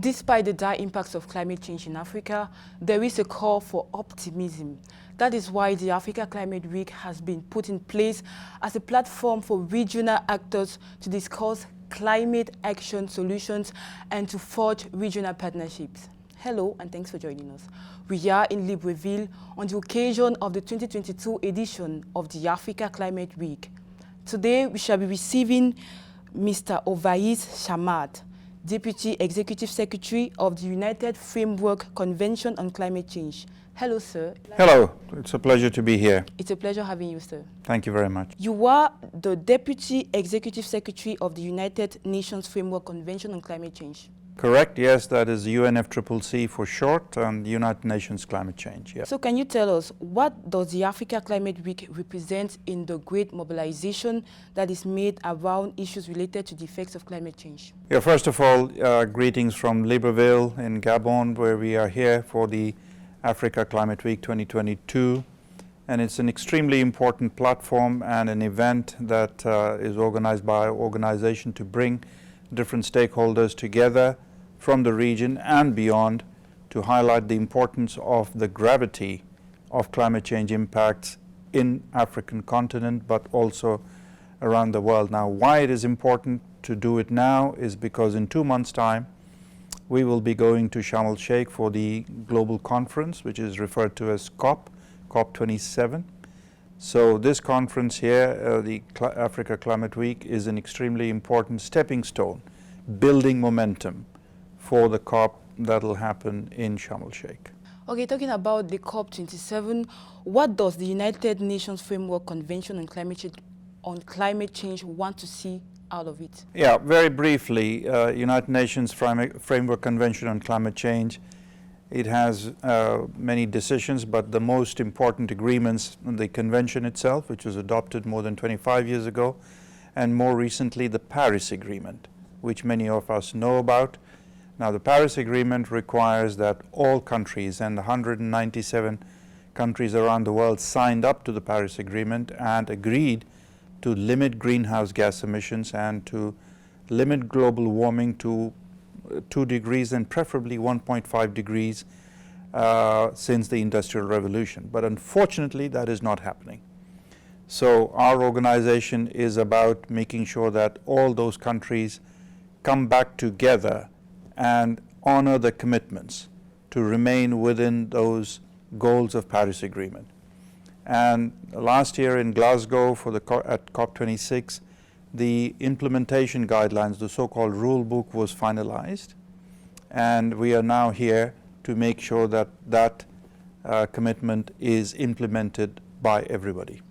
Despite the dire impacts of climate change in Africa, there is a call for optimism. That is why the Africa Climate Week has been put in place as a platform for regional actors to discuss climate action solutions and to forge regional partnerships. Hello and thanks for joining us. We are in Libreville on the occasion of the 2022 edition of the Africa Climate Week. Today we shall be receiving Mr. Ovais Sarmad, Deputy Executive Secretary of the United Framework Convention on Climate Change. Hello, sir. Hello. It's a pleasure to be here. It's a pleasure having you, sir. Thank you very much. You are the Deputy Executive Secretary of the United Nations Framework Convention on Climate Change. Correct, yes, that is UNFCCC for short, and United Nations Climate Change. Yeah. So can you tell us, what does the Africa Climate Week represent in the great mobilization that is made around issues related to the effects of climate change? Yeah, first of all, greetings from Libreville in Gabon, where we are here for the Africa Climate Week 2022. And it's an extremely important platform and an event that is organized by our organization to bring different stakeholders together from the region and beyond to highlight the importance of the gravity of climate change impacts in African continent, but also around the world. Now, why it is important to do it now is because in 2 months' time, we will be going to Sharm el-Sheikh for the global conference, which is referred to as COP27. So this conference here, the Africa Climate Week, is an extremely important stepping stone, building momentum for the COP that will happen in Sharm el-Sheikh. Okay, talking about the COP27, what does the United Nations Framework Convention on Climate Change want to see out of it? Yeah, very briefly, United Nations Framework Convention on Climate Change, it has many decisions, but the most important agreements in the convention itself, which was adopted more than 25 years ago, and more recently the Paris Agreement, which many of us know about. Now, the Paris Agreement requires that all countries, and 197 countries around the world signed up to the Paris Agreement and agreed to limit greenhouse gas emissions and to limit global warming to 2 degrees and preferably 1.5 degrees since the Industrial Revolution. But unfortunately, that is not happening. So our organization is about making sure that all those countries come back together and honor the commitments to remain within those goals of Paris Agreement. And last year in Glasgow at COP26, the implementation guidelines, the so-called rule book, was finalized, and we are now here to make sure that that commitment is implemented by everybody.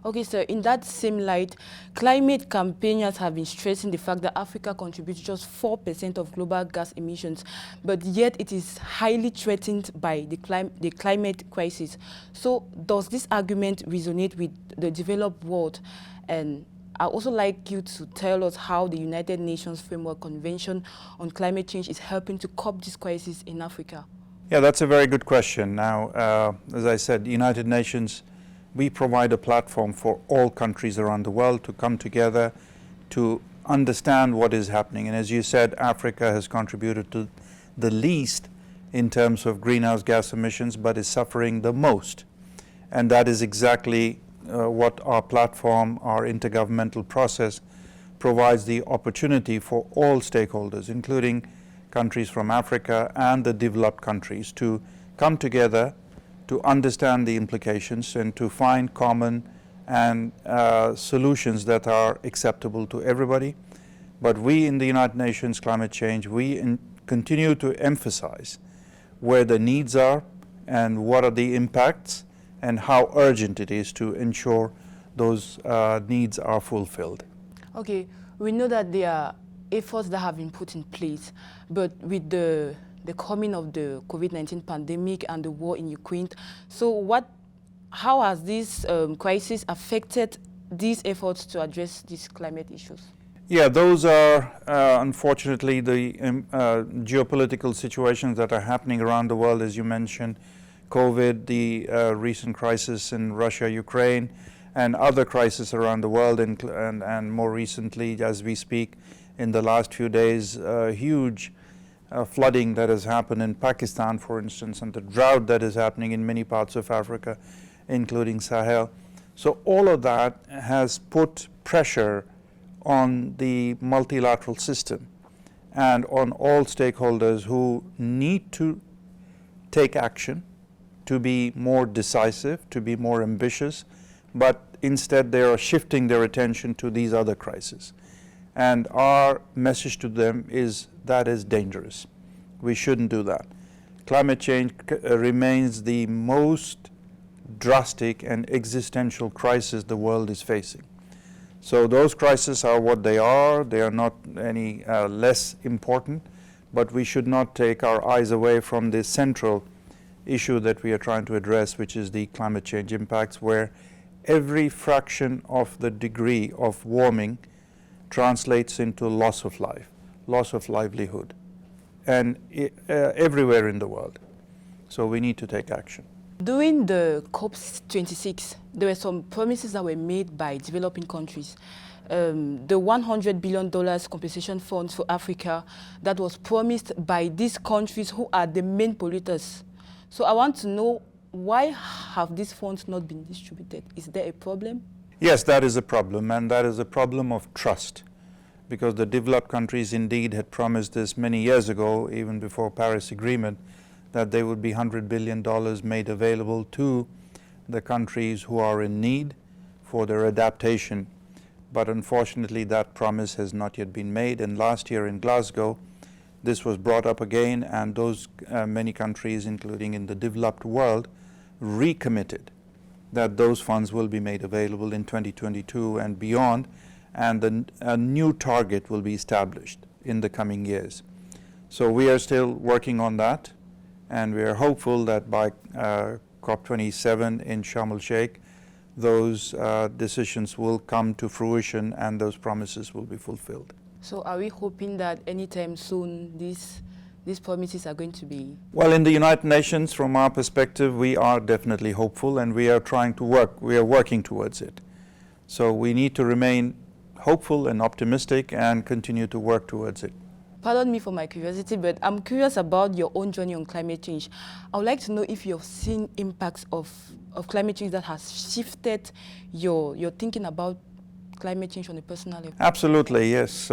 Okay, sir, in that same light, climate campaigners have been stressing the fact that Africa contributes just 4% of global gas emissions, but yet it is highly threatened by the climate crisis. So does this argument resonate with the developed world? And I'd also like you to tell us how the United Nations Framework Convention on Climate Change is helping to curb this crisis in Africa. Yeah, that's a very good question. Now, as I said, the United Nations, we provide a platform for all countries around the world to come together to understand what is happening. And as you said, Africa has contributed to the least in terms of greenhouse gas emissions, but is suffering the most. And that is exactly what our platform, our intergovernmental process, provides the opportunity for all stakeholders, including countries from Africa and the developed countries, to come together to understand the implications and to find common and solutions that are acceptable to everybody. But we in the United Nations Climate Change, we continue to emphasize where the needs are and what are the impacts and how urgent it is to ensure those needs are fulfilled. Okay, we know that there are efforts that have been put in place, but with the coming of the COVID-19 pandemic and the war in Ukraine, so how has this crisis affected these efforts to address these climate issues? Yeah, those are unfortunately the geopolitical situations that are happening around the world, as you mentioned. COVID, the recent crisis in Russia, Ukraine, and other crises around the world, and more recently, as we speak, in the last few days, huge flooding that has happened in Pakistan, for instance, and the drought that is happening in many parts of Africa, including Sahel. So all of that has put pressure on the multilateral system and on all stakeholders who need to take action, to be more decisive, to be more ambitious, but instead they are shifting their attention to these other crises. And our message to them is that is dangerous. We shouldn't do that. Climate change remains the most drastic and existential crisis the world is facing. So those crises are what they are. They are not any less important, but we should not take our eyes away from the central issue that we are trying to address, which is the climate change impacts, where every fraction of the degree of warming translates into loss of life, loss of livelihood, and everywhere in the world. So we need to take action. During the COP26, there were some promises that were made by developing countries. The $100 billion compensation fund for Africa that was promised by these countries who are the main polluters. So I want to know, why have these funds not been distributed? Is there a problem? Yes, that is a problem, and that is a problem of trust, because the developed countries indeed had promised this many years ago, even before Paris Agreement, that there would be $100 billion made available to the countries who are in need for their adaptation. But unfortunately, that promise has not yet been made. And last year in Glasgow, this was brought up again, and those many countries, including in the developed world, recommitted that those funds will be made available in 2022 and beyond, and a new target will be established in the coming years. So we are still working on that, and we are hopeful that by COP27 in Sharm el-Sheikh, those decisions will come to fruition and those promises will be fulfilled. So are we hoping that anytime soon these promises are going to be? Well, in the United Nations, from our perspective, we are definitely hopeful, and we are trying to we are working towards it. So we need to remain hopeful and optimistic and continue to work towards it. Pardon me for my curiosity, but I'm curious about your own journey on climate change. I would like to know if you've seen impacts of climate change that has shifted your thinking about climate change on a personal level. Absolutely, yes.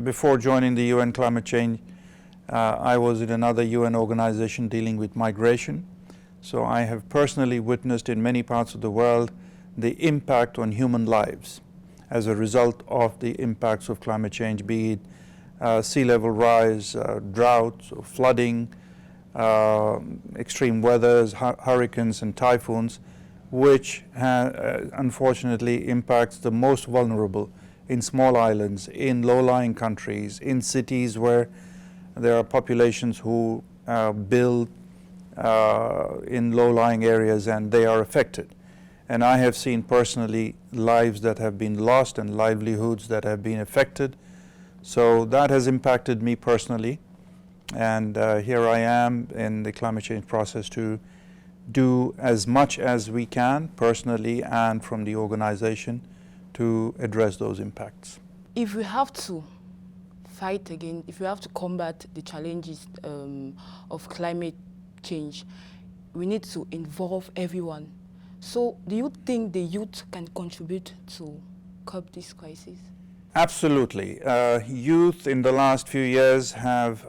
Before joining the UN climate change, I was in another UN organization dealing with migration. So I have personally witnessed in many parts of the world the impact on human lives as a result of the impacts of climate change, be it sea level rise, droughts, or flooding, extreme weathers, hurricanes and typhoons, which unfortunately impacts the most vulnerable in small islands, in low-lying countries, in cities where there are populations who build in low-lying areas and they are affected. And I have seen personally lives that have been lost and livelihoods that have been affected. So that has impacted me personally, and here I am in the climate change process to do as much as we can personally and from the organization to address those impacts. If we have to fight again, if we have to combat the challenges of climate change, we need to involve everyone. So do you think the youth can contribute to curb this crisis? Absolutely. Youth in the last few years have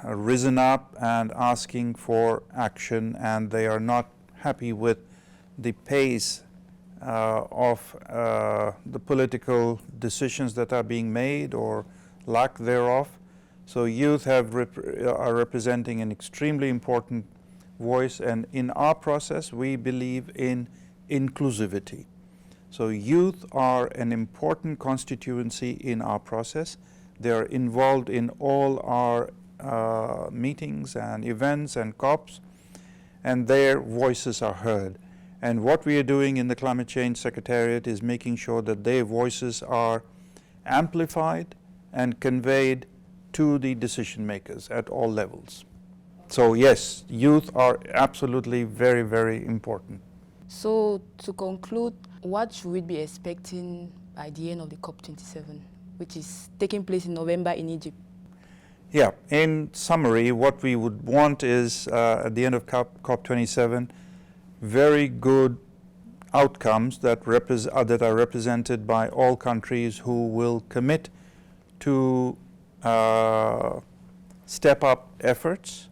risen up and asking for action, and they are not happy with the pace of the political decisions that are being made or lack thereof. So youth are representing an extremely important voice, and in our process we believe in inclusivity. So youth are an important constituency in our process. They are involved in all our meetings and events and COPs, and their voices are heard. And what we are doing in the Climate Change Secretariat is making sure that their voices are amplified and conveyed to the decision makers at all levels. So yes, youth are absolutely very, very important. So to conclude, what should we be expecting by the end of the COP27, which is taking place in November in Egypt? Yeah, in summary, what we would want is, at the end of COP27, very good outcomes that are represented by all countries who will commit to step up efforts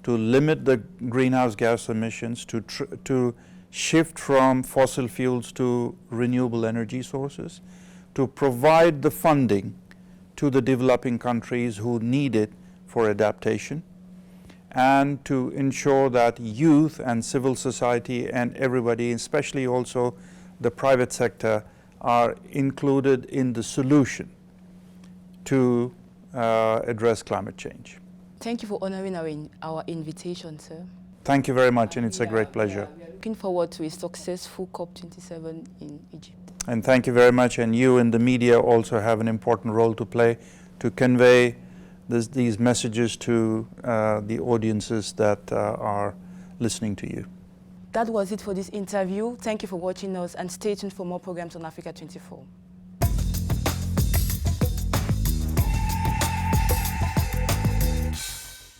to limit the greenhouse gas emissions, to shift from fossil fuels to renewable energy sources, to provide the funding to the developing countries who need it for adaptation, and to ensure that youth and civil society and everybody, especially also the private sector, are included in the solution to address climate change. Thank you for honoring our invitation, sir. Thank you very much, and it's a great pleasure. We are looking forward to a successful COP27 in Egypt. And thank you very much, and you in the media also have an important role to play to convey these messages to the audiences that are listening to you. That was it for this interview. Thank you for watching us, and stay tuned for more programs on Africa 24.